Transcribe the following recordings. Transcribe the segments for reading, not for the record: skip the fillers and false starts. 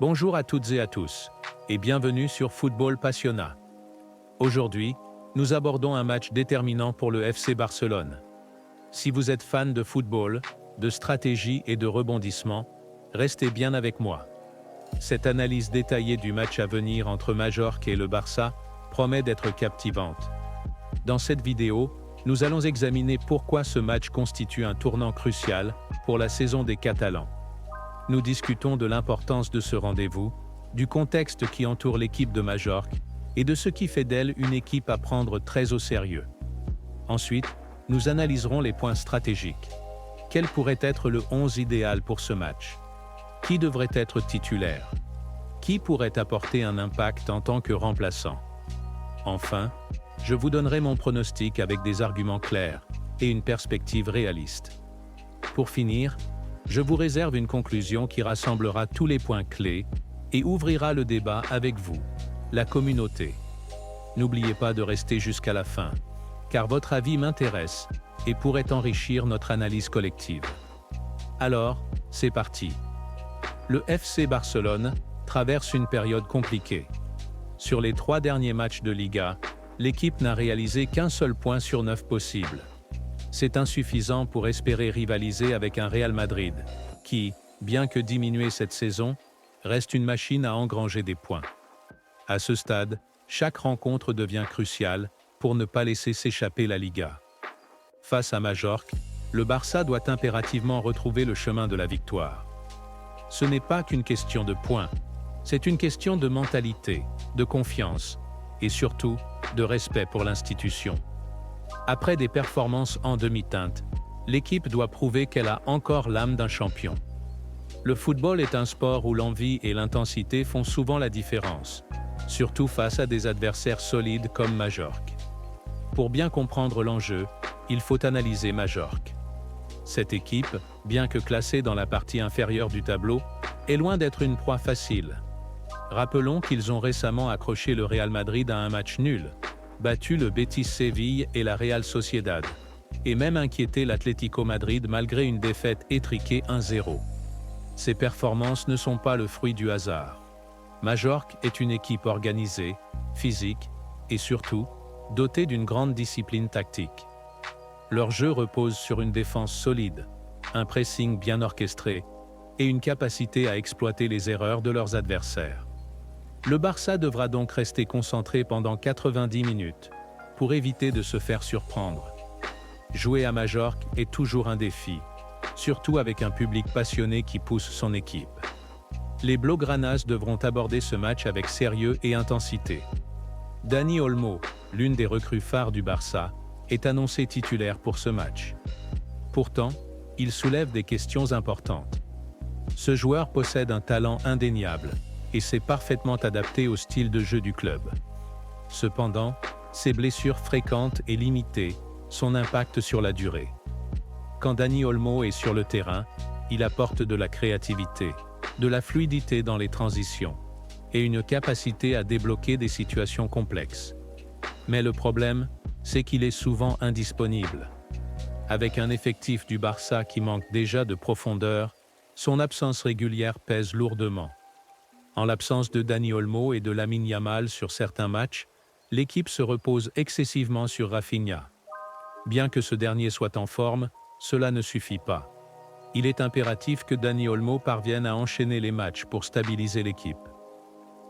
Bonjour à toutes et à tous, et bienvenue sur Football Passionna. Aujourd'hui, nous abordons un match déterminant pour le FC Barcelone. Si vous êtes fan de football, de stratégie et de rebondissement, restez bien avec moi. Cette analyse détaillée du match à venir entre Majorque et le Barça promet d'être captivante. Dans cette vidéo, nous allons examiner pourquoi ce match constitue un tournant crucial pour la saison des Catalans. Nous discutons de l'importance de ce rendez-vous, du contexte qui entoure l'équipe de Majorque et de ce qui fait d'elle une équipe à prendre très au sérieux. Ensuite, nous analyserons les points stratégiques. Quel pourrait être le 11 idéal pour ce match? Qui devrait être titulaire? Qui pourrait apporter un impact en tant que remplaçant? Enfin, je vous donnerai mon pronostic avec des arguments clairs et une perspective réaliste. Pour finir, je vous réserve une conclusion qui rassemblera tous les points clés et ouvrira le débat avec vous, la communauté. N'oubliez pas de rester jusqu'à la fin, car votre avis m'intéresse et pourrait enrichir notre analyse collective. Alors, c'est parti. Le FC Barcelone traverse une période compliquée. Sur les 3 derniers matchs de Liga, l'équipe n'a réalisé qu'un seul point sur 9 possibles. C'est insuffisant pour espérer rivaliser avec un Real Madrid, qui, bien que diminué cette saison, reste une machine à engranger des points. À ce stade, chaque rencontre devient cruciale pour ne pas laisser s'échapper la Liga. Face à Majorque, le Barça doit impérativement retrouver le chemin de la victoire. Ce n'est pas qu'une question de points, c'est une question de mentalité, de confiance et surtout de respect pour l'institution. Après des performances en demi-teinte, l'équipe doit prouver qu'elle a encore l'âme d'un champion. Le football est un sport où l'envie et l'intensité font souvent la différence, surtout face à des adversaires solides comme Majorque. Pour bien comprendre l'enjeu, il faut analyser Majorque. Cette équipe, bien que classée dans la partie inférieure du tableau, est loin d'être une proie facile. Rappelons qu'ils ont récemment accroché le Real Madrid à un match nul, battu le Betis Séville et la Real Sociedad, et même inquiété l'Atlético Madrid malgré une défaite étriquée 1-0. Ces performances ne sont pas le fruit du hasard. Majorque est une équipe organisée, physique et surtout, dotée d'une grande discipline tactique. Leur jeu repose sur une défense solide, un pressing bien orchestré et une capacité à exploiter les erreurs de leurs adversaires. Le Barça devra donc rester concentré pendant 90 minutes pour éviter de se faire surprendre. Jouer à Majorque est toujours un défi, surtout avec un public passionné qui pousse son équipe. Les Blaugranas devront aborder ce match avec sérieux et intensité. Dani Olmo, l'une des recrues phares du Barça, est annoncé titulaire pour ce match. Pourtant, il soulève des questions importantes. Ce joueur possède un talent indéniable et s'est parfaitement adapté au style de jeu du club. Cependant, ses blessures fréquentes et limitées, son impact sur la durée. Quand Dani Olmo est sur le terrain, il apporte de la créativité, de la fluidité dans les transitions et une capacité à débloquer des situations complexes. Mais le problème, c'est qu'il est souvent indisponible. Avec un effectif du Barça qui manque déjà de profondeur, son absence régulière pèse lourdement. En l'absence de Dani Olmo et de Lamine Yamal sur certains matchs, l'équipe se repose excessivement sur Rafinha. Bien que ce dernier soit en forme, cela ne suffit pas. Il est impératif que Dani Olmo parvienne à enchaîner les matchs pour stabiliser l'équipe.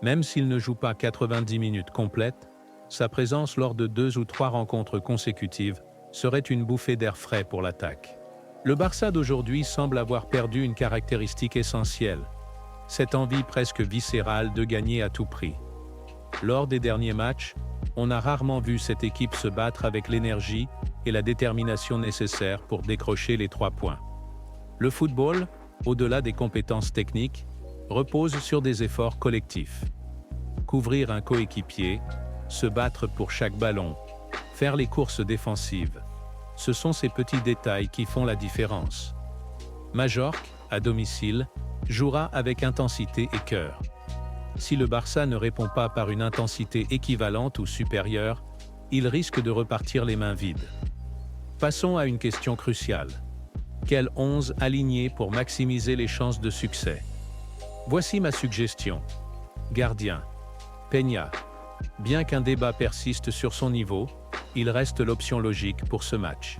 Même s'il ne joue pas 90 minutes complètes, sa présence lors de 2 ou 3 rencontres consécutives serait une bouffée d'air frais pour l'attaque. Le Barça d'aujourd'hui semble avoir perdu une caractéristique essentielle, cette envie presque viscérale de gagner à tout prix. Lors des derniers matchs, on a rarement vu cette équipe se battre avec l'énergie et la détermination nécessaires pour décrocher les 3 points. Le football, au-delà des compétences techniques, repose sur des efforts collectifs. Couvrir un coéquipier, se battre pour chaque ballon, faire les courses défensives, ce sont ces petits détails qui font la différence. Majorque, à domicile, jouera avec intensité et cœur. Si le Barça ne répond pas par une intensité équivalente ou supérieure, il risque de repartir les mains vides. Passons à une question cruciale. Quel 11 aligner pour maximiser les chances de succès? Voici ma suggestion. Gardien. Peña. Bien qu'un débat persiste sur son niveau, il reste l'option logique pour ce match.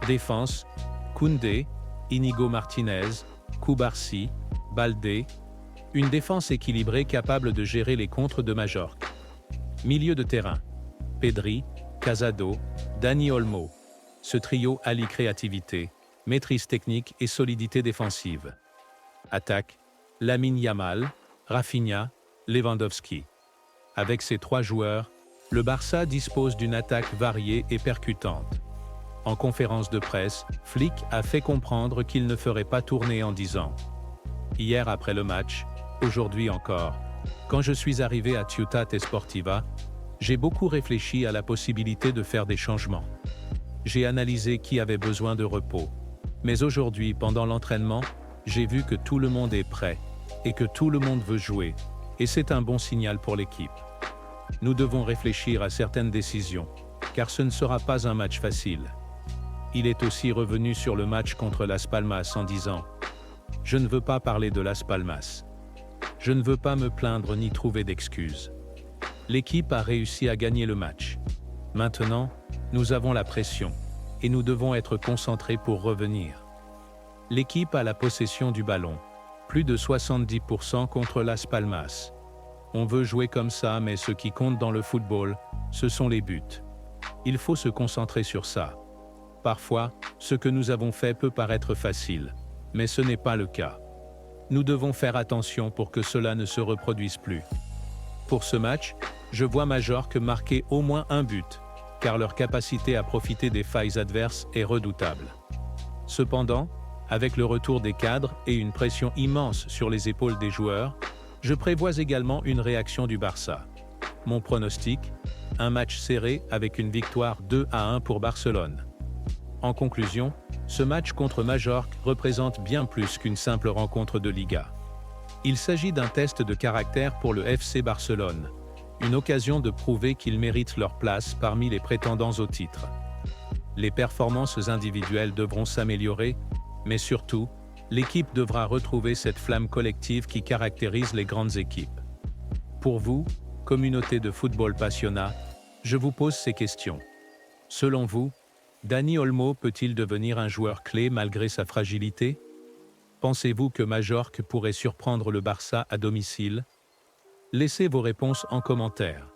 Défense. Koundé, Inigo Martinez, Koubarsi, Baldé. Une défense équilibrée capable de gérer les contres de Majorque. Milieu de terrain. Pedri, Casado, Dani Olmo. Ce trio allie créativité, maîtrise technique et solidité défensive. Attaque. Lamine Yamal, Rafinha, Lewandowski. Avec ces trois joueurs, le Barça dispose d'une attaque variée et percutante. En conférence de presse, Flick a fait comprendre qu'il ne ferait pas tourner en disant « Hier après le match, aujourd'hui encore, quand je suis arrivé à Ciutat Esportiva, j'ai beaucoup réfléchi à la possibilité de faire des changements. J'ai analysé qui avait besoin de repos. Mais aujourd'hui, pendant l'entraînement, j'ai vu que tout le monde est prêt et que tout le monde veut jouer, et c'est un bon signal pour l'équipe. Nous devons réfléchir à certaines décisions, car ce ne sera pas un match facile. » Il est aussi revenu sur le match contre Las Palmas en disant « Je ne veux pas parler de Las Palmas. Je ne veux pas me plaindre ni trouver d'excuses. L'équipe a réussi à gagner le match. Maintenant, nous avons la pression, et nous devons être concentrés pour revenir. L'équipe a la possession du ballon, plus de 70% contre Las Palmas. On veut jouer comme ça, mais ce qui compte dans le football, ce sont les buts. Il faut se concentrer sur ça. Parfois, ce que nous avons fait peut paraître facile, mais ce n'est pas le cas. Nous devons faire attention pour que cela ne se reproduise plus. Pour ce match, je vois Majorque marquer au moins un but, car leur capacité à profiter des failles adverses est redoutable. Cependant, avec le retour des cadres et une pression immense sur les épaules des joueurs, je prévois également une réaction du Barça. Mon pronostic, un match serré avec une victoire 2-1 pour Barcelone. En conclusion, ce match contre Majorque représente bien plus qu'une simple rencontre de Liga. Il s'agit d'un test de caractère pour le FC Barcelone, une occasion de prouver qu'ils méritent leur place parmi les prétendants au titre. Les performances individuelles devront s'améliorer, mais surtout, l'équipe devra retrouver cette flamme collective qui caractérise les grandes équipes. Pour vous, communauté de football passionnat, je vous pose ces questions. Selon vous, Dani Olmo peut-il devenir un joueur clé malgré sa fragilité? Pensez-vous que Majorque pourrait surprendre le Barça à domicile? Laissez vos réponses en commentaire.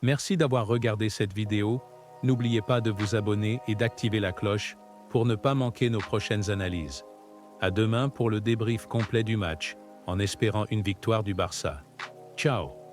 Merci d'avoir regardé cette vidéo. N'oubliez pas de vous abonner et d'activer la cloche pour ne pas manquer nos prochaines analyses. À demain pour le débrief complet du match, en espérant une victoire du Barça. Ciao!